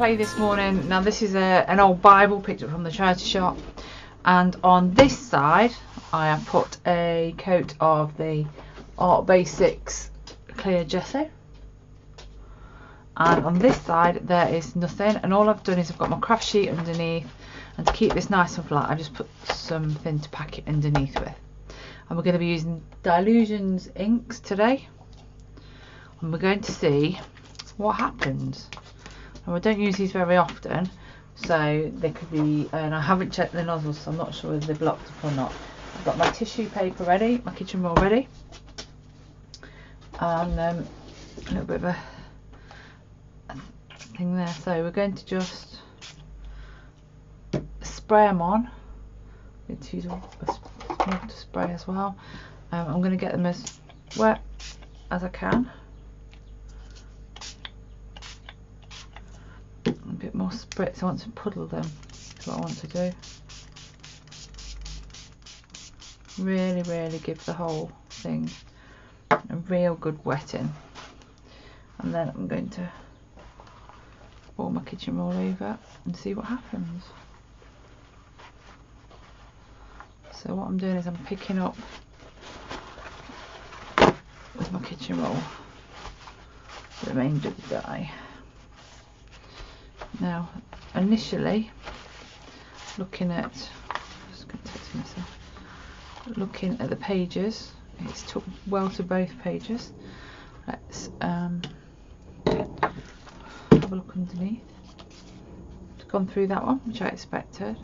display this morning. Now this is an old Bible picked up from the charity shop, and on this side I have put a coat of the Art Basics clear gesso, and on this side there is nothing, and all I've done is I've got my craft sheet underneath, and to keep this nice and flat I just put something to pack it underneath with. And we're going to be using Dylusion's inks today, and we're going to see what happens. Now I don't use these very often, so they could be, and I haven't checked the nozzles, so I'm not sure whether they're blocked up or not. I've got my tissue paper ready, my kitchen roll ready, and a little bit of a thing there. So we're going to just spray them on. I'm going to use a water spray as well. I'm going to get them as wet as I can. A bit more spritz. I want to puddle them. That's what I want to do. Really give the whole thing a real good wetting, and then I'm going to pour my kitchen roll over and see what happens. So what I'm doing is I'm picking up with my kitchen roll the remainder of the dye. Now initially looking at the pages, it's took well to both pages. Let's have a look underneath. It's gone through that one, which I expected.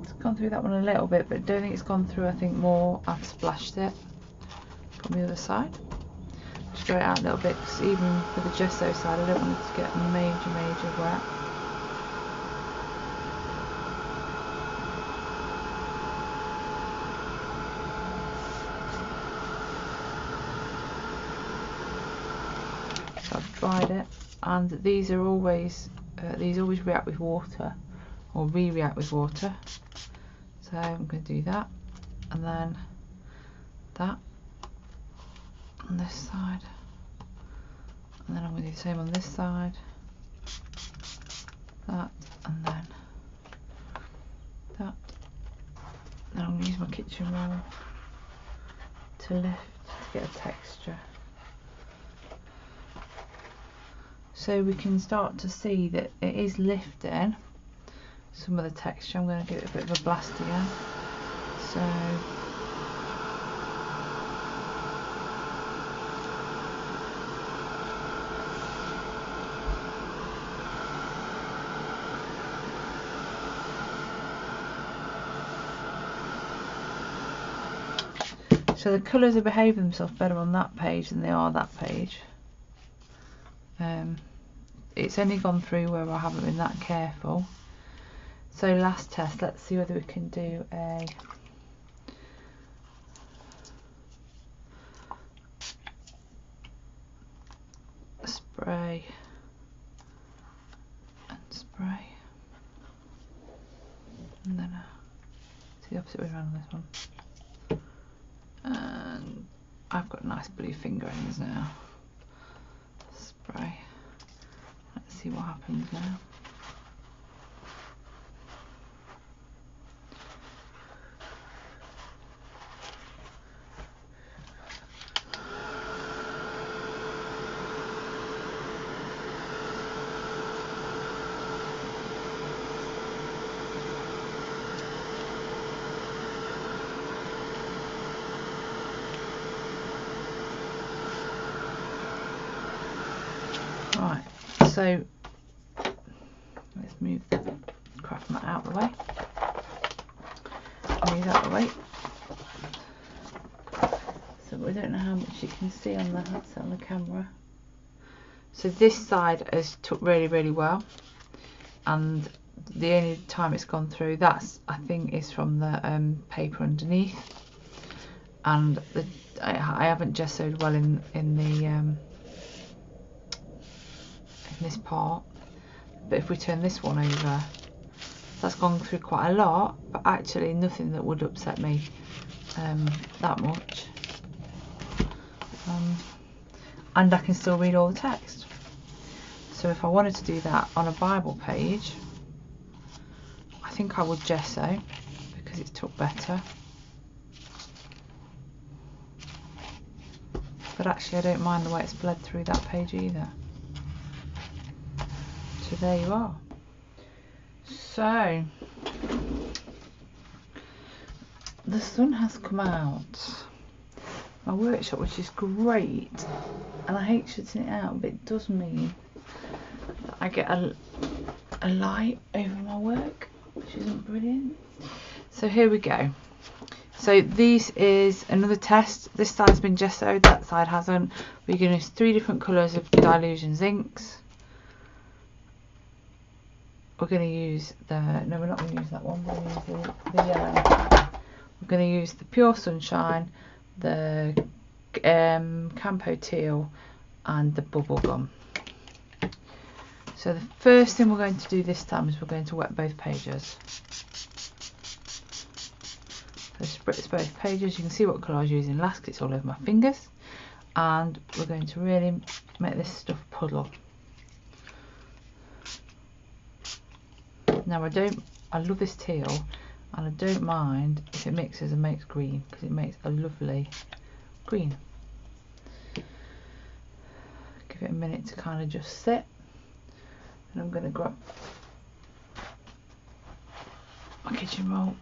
It's gone through that one a little bit, but I don't think it's gone through. I think more I've splashed it from the other side. Straight out a little bit, because even for the gesso side I don't want it to get major wet. So I've dried it, and these are always always react with water, or react with water. So I'm going to do that, and then that on this side, and then I'm going to do the same on this side, that, and then that. Then I'm going to use my kitchen roll to lift to get a texture, so we can start to see that it is lifting some of the texture. I'm going to give it a bit of a blast again. So the colours are behaving themselves better on that page than they are that page. It's only gone through where I haven't been that careful. So last test, let's see whether we can do a spray and spray, and then it's the opposite way around on this one. And I've got nice blue fingerings now. Spray. Let's see what happens now. Right, so let's move the craft mat out of the way. Move out of the way. So we don't know how much you can see on the camera. So this side has took really well, and the only time it's gone through, that's I think is from the paper underneath, and I haven't gessoed well in this part, but if we turn this one over, that's gone through quite a lot, but actually nothing that would upset me that much, and I can still read all the text. So if I wanted to do that on a Bible page, I think I would gesso because it's took better. But actually I don't mind the way it's bled through that page either. So there you are. So the sun has come out. My workshop, which is great, and I hate shutting it out, but it does mean that I get a light over my work, which isn't brilliant. So here we go. So this is another test. This side's been gessoed, that side hasn't. We're going to use 3 different colours of Dylusion inks. We're going to use the, no, we're not going to use that one, we're going to use the yellow. We're going to use the Pure Sunshine, the Campo Teal and the Bubblegum. So the first thing we're going to do this time is we're going to wet both pages. So spritz both pages. You can see what colour I was using last because it's all over my fingers. And we're going to really make this stuff puddle. Now I love this teal, and I don't mind if it mixes and makes green because it makes a lovely green. Give it a minute to kind of just sit, and I'm going to grab my kitchen roll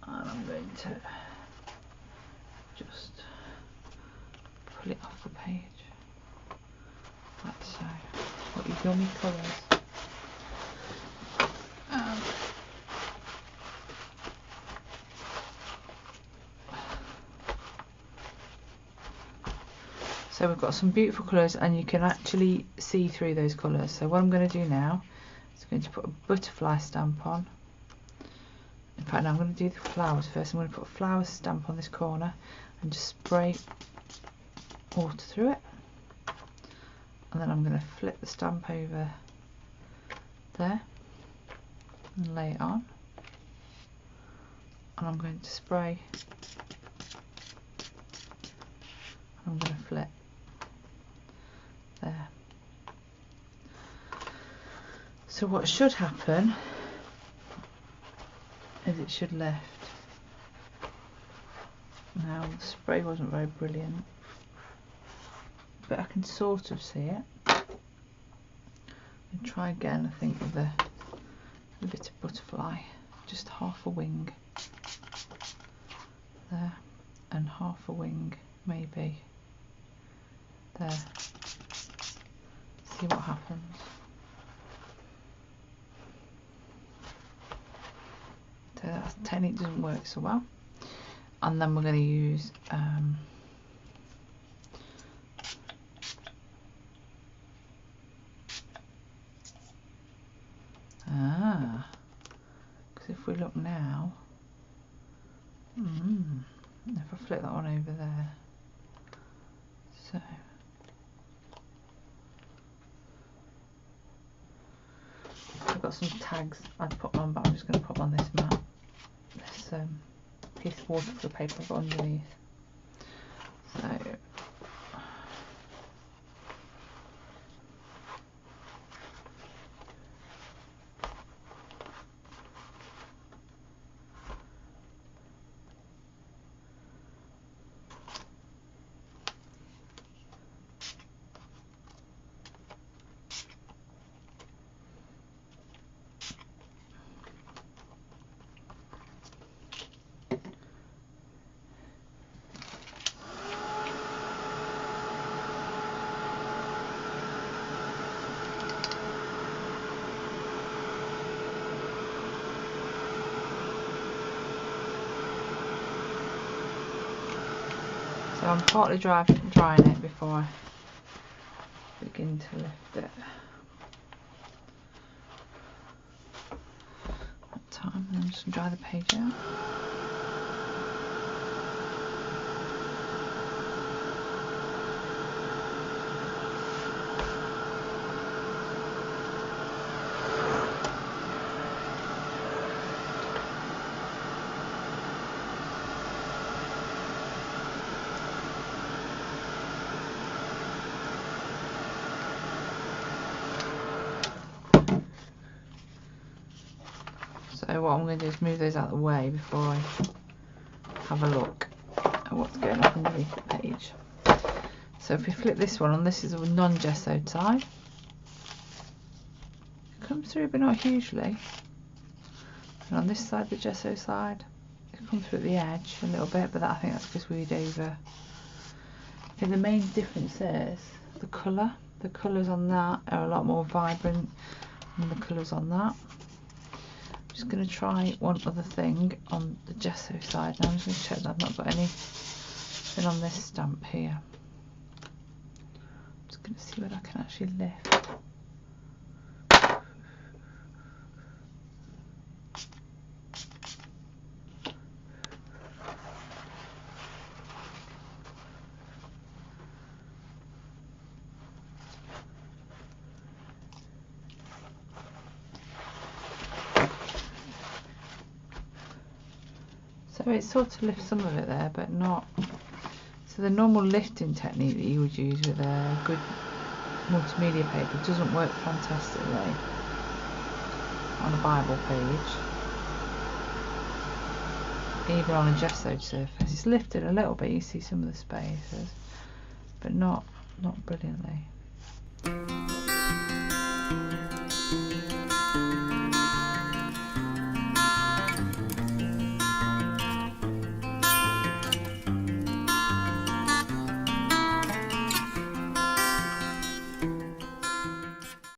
and I'm going to just pull it off the page like so. What yummy colours. So we've got some beautiful colours, and you can actually see through those colours. So what I'm going to do now is I'm going to put a butterfly stamp on. In fact, no, I'm going to do the flowers first. I'm going to put a flower stamp on this corner and just spray water through it. And then I'm going to flip the stamp over there and lay it on. And I'm going to spray. I'm going to flip there. So what should happen is it should lift. Now the spray wasn't very brilliant, but I can sort of see it. And try again, I think, with a bit of butterfly, just half a wing there, and half a wing maybe there. See what happens. So that technique doesn't work so well. And then we're going to use because if we look now, if I flip that one over there, so I've got some tags I'd put on, but I'm just going to put on this mat, this piece of watercolour paper I've got underneath. So I'm partly drying it before I begin to lift it. That time, and I'm just going to dry the page out. So what I'm going to do is move those out of the way before I have a look at what's going on underneath the page. So if we flip this one on, this is a non-gessoed side. It comes through but not hugely. And on this side, the gesso side, it comes through at the edge a little bit, but I think that's because we'd over. I think the main difference is the colour. The colours on that are a lot more vibrant than the colours on that. I'm just going to try one other thing on the gesso side now. I'm just going to check that I've not got anything on this stamp here. I'm just going to see whether I can actually lift. So it sort of lifts some of it there, but not. So the normal lifting technique that you would use with a good multimedia paper doesn't work fantastically on a Bible page, even on a gessoed surface. It's lifted a little bit, you see some of the spaces, but not brilliantly.